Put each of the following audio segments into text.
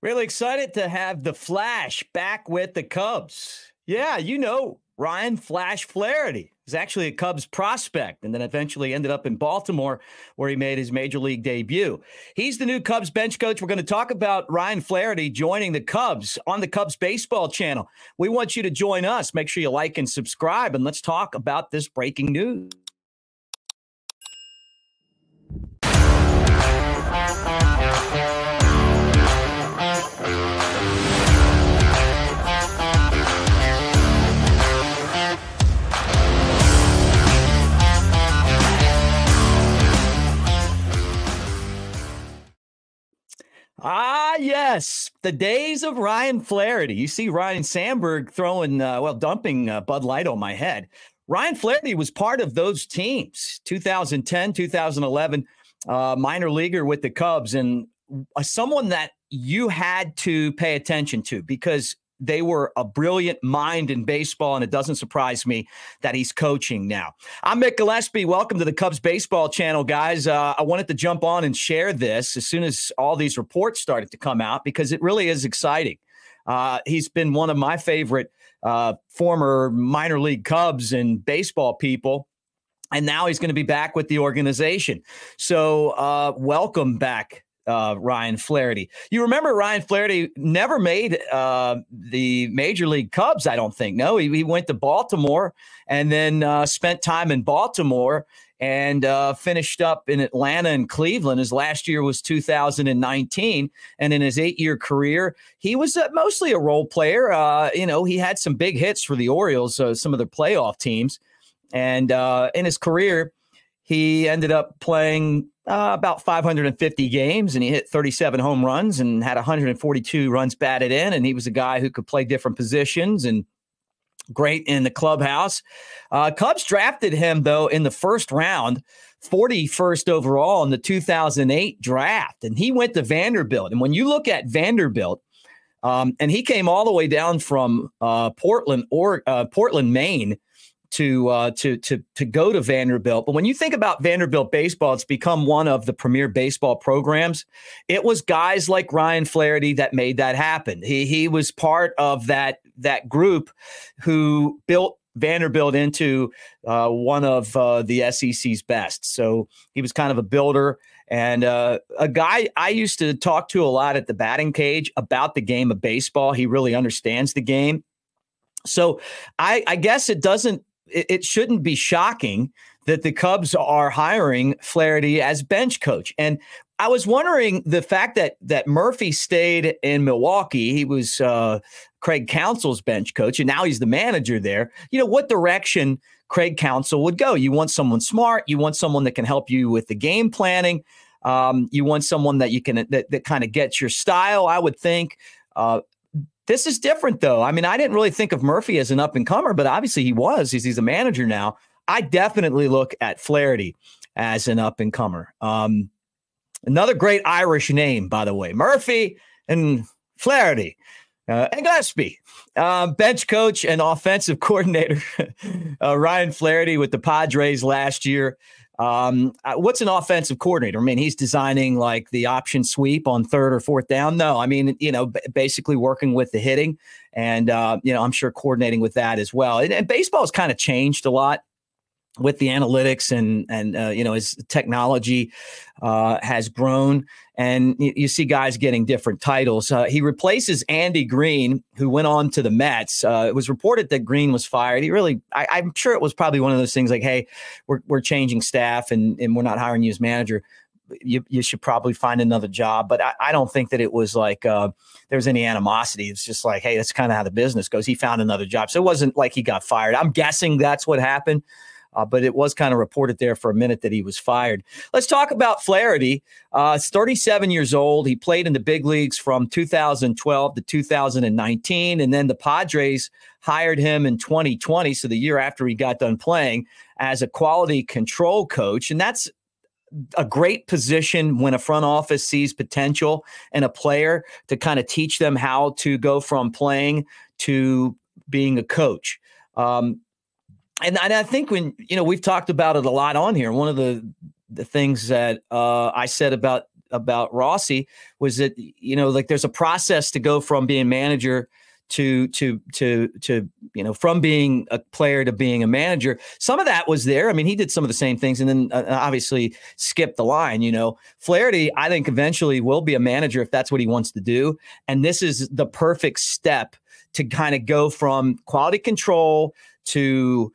Really excited to have the Flash back with the Cubs. Yeah, Ryan Flash Flaherty is actually a Cubs prospect and then eventually ended up in Baltimore where he made his major league debut. He's the new Cubs bench coach. We're going to talk about Ryan Flaherty joining the Cubs on the Cubs baseball channel. We want you to join us. Make sure you like and subscribe, and let's talk about this breaking news. Yes, the days of Ryan Flaherty. You see Ryan Sandberg dumping Bud Light on my head. Ryan Flaherty was part of those teams, 2010, 2011, minor leaguer with the Cubs, and someone that you had to pay attention to because they were a brilliant mind in baseball, and it doesn't surprise me that he's coaching now. I'm Mick Gillispie. Welcome to the Cubs baseball channel, guys. I wanted to jump on and share this as soon as all these reports started to come out because it really is exciting. He's been one of my favorite former minor league Cubs and baseball people, and now he's going to be back with the organization. So welcome back, Ryan Flaherty. You remember Ryan Flaherty never made the Major League Cubs, I don't think. No, he went to Baltimore and then spent time in Baltimore and finished up in Atlanta and Cleveland. His last year was 2019. And in his 8-year career, he was mostly a role player. He had some big hits for the Orioles, some of the playoff teams. And in his career, he ended up playing about 550 games, and he hit 37 home runs and had 142 runs batted in. And he was a guy who could play different positions and great in the clubhouse. Cubs drafted him, though, in the first round, 41st overall in the 2008 draft. And he went to Vanderbilt. And when you look at Vanderbilt, and he came all the way down from Portland, Maine, to go to Vanderbilt. But when you think about Vanderbilt baseball, it's become one of the premier baseball programs. It was guys like Ryan Flaherty that made that happen. He was part of that group who built Vanderbilt into one of the SEC's best. So he was kind of a builder and a guy I used to talk to a lot at the batting cage about the game of baseball. He really understands the game. So I guess it shouldn't be shocking that the Cubs are hiring Flaherty as bench coach. And I was wondering the fact that Murphy stayed in Milwaukee. He was Craig Counsell's bench coach, and now he's the manager there. What direction Craig Counsell would go. You want someone smart. You want someone that can help you with the game planning. You want someone that you can that kind of gets your style, I would think. This is different, though. I mean, I didn't really think of Murphy as an up-and-comer, but obviously he was. He's a manager now. I definitely look at Flaherty as an up-and-comer. Another great Irish name, by the way. Murphy and Flaherty and Gillispie. Bench coach and offensive coordinator Ryan Flaherty with the Padres last year. What's an offensive coordinator? I mean, he's designing like the option sweep on third or fourth down. No, I mean, basically working with the hitting and, I'm sure coordinating with that as well. And baseball has kind of changed a lot with the analytics and as technology has grown, and you see guys getting different titles. He replaces Andy Green, who went on to the Mets. It was reported that Green was fired. I'm sure it was probably one of those things like, hey, we're changing staff and we're not hiring you as manager. You should probably find another job. But I don't think that it was like there's any animosity. It's just like, hey, that's kind of how the business goes. He found another job. So it wasn't like he got fired. I'm guessing that's what happened. But it was kind of reported there for a minute that he was fired. Let's talk about Flaherty. He's 37 years old. He played in the big leagues from 2012 to 2019. And then the Padres hired him in 2020, so the year after he got done playing, as a quality control coach. And that's a great position when a front office sees potential in a player to kind of teach them how to go from playing to being a coach. And I think we've talked about it a lot on here. One of the things that I said about about Rossi was that, you know, like there's a process to go from being manager to you know, from being a player to being a manager. Some of that was there. I mean, he did some of the same things, and then obviously skipped the line. You know, Flaherty, I think eventually will be a manager if that's what he wants to do. And this is the perfect step to kind of go from quality control to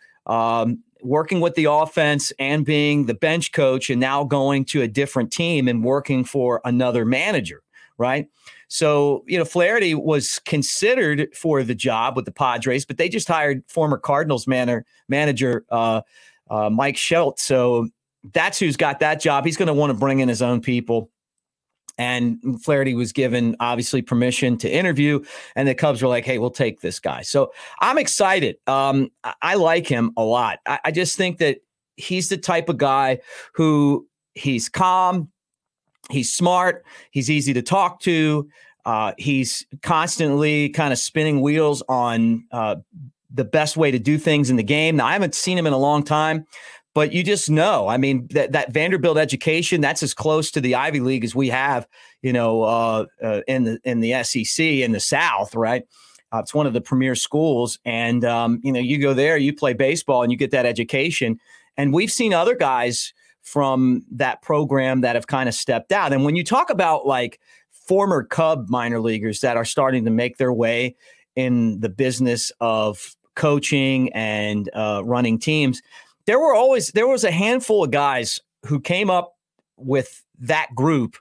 working with the offense and being the bench coach, and now going to a different team and working for another manager, right? So, you know, Flaherty was considered for the job with the Padres, but they just hired former Cardinals manager Mike Schultz. So that's who's got that job. He's going to want to bring in his own people. And Flaherty was given, obviously, permission to interview, and the Cubs were like, hey, we'll take this guy. So I'm excited. I like him a lot. I just think that he's the type of guy who he's calm, he's smart, he's easy to talk to. He's constantly kind of spinning wheels on the best way to do things in the game. Now, I haven't seen him in a long time, but you just know, I mean, that Vanderbilt education, that's as close to the Ivy League as we have, you know, in the SEC in the South, right? It's one of the premier schools. And, you know, you go there, you play baseball, and you get that education. And we've seen other guys from that program that have kind of stepped out. And when you talk about like former Cub minor leaguers that are starting to make their way in the business of coaching and running teams, there was a handful of guys who came up with that group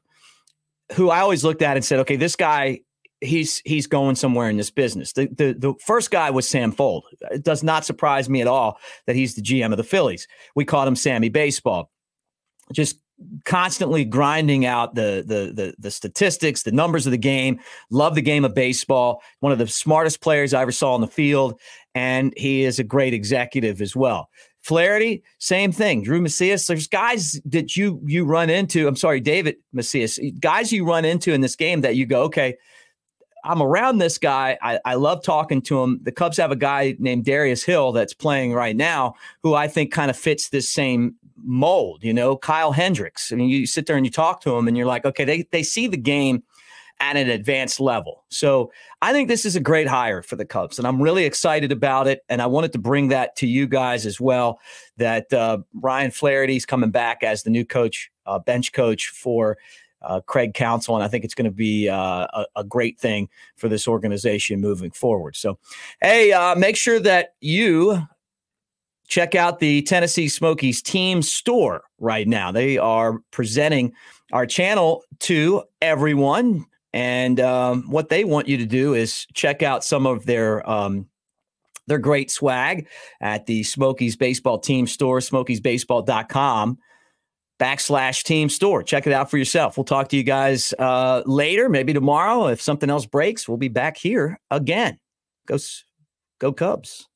who I always looked at and said, okay, this guy, he's going somewhere in this business. The first guy was Sam Fold. It does not surprise me at all that he's the GM of the Phillies. We called him Sammy Baseball. Just constantly grinding out the statistics, the numbers of the game. Love the game of baseball. One of the smartest players I ever saw on the field, and he is a great executive as well. Flaherty, same thing. Drew Macias. There's guys that you run into. I'm sorry, David Macias. Guys you run into in this game that you go, okay, I'm around this guy. I love talking to him. The Cubs have a guy named Darius Hill that's playing right now who I think kind of fits this same mold, you know, Kyle Hendricks. I mean, you sit there and you talk to him and you're like, okay, they see the game at an advanced level. So I think this is a great hire for the Cubs, and I'm really excited about it. And I wanted to bring that to you guys as well, that Ryan Flaherty's coming back as the new coach, bench coach for Craig Counsell, and I think it's going to be a great thing for this organization moving forward. So, hey, make sure that you check out the Tennessee Smokies team store right now. They are presenting our channel to everyone, and what they want you to do is check out some of their great swag at the Smokies Baseball team store, smokiesbaseball.com/team store. Check it out for yourself. We'll talk to you guys later, maybe tomorrow. If something else breaks, we'll be back here again. Go Cubs.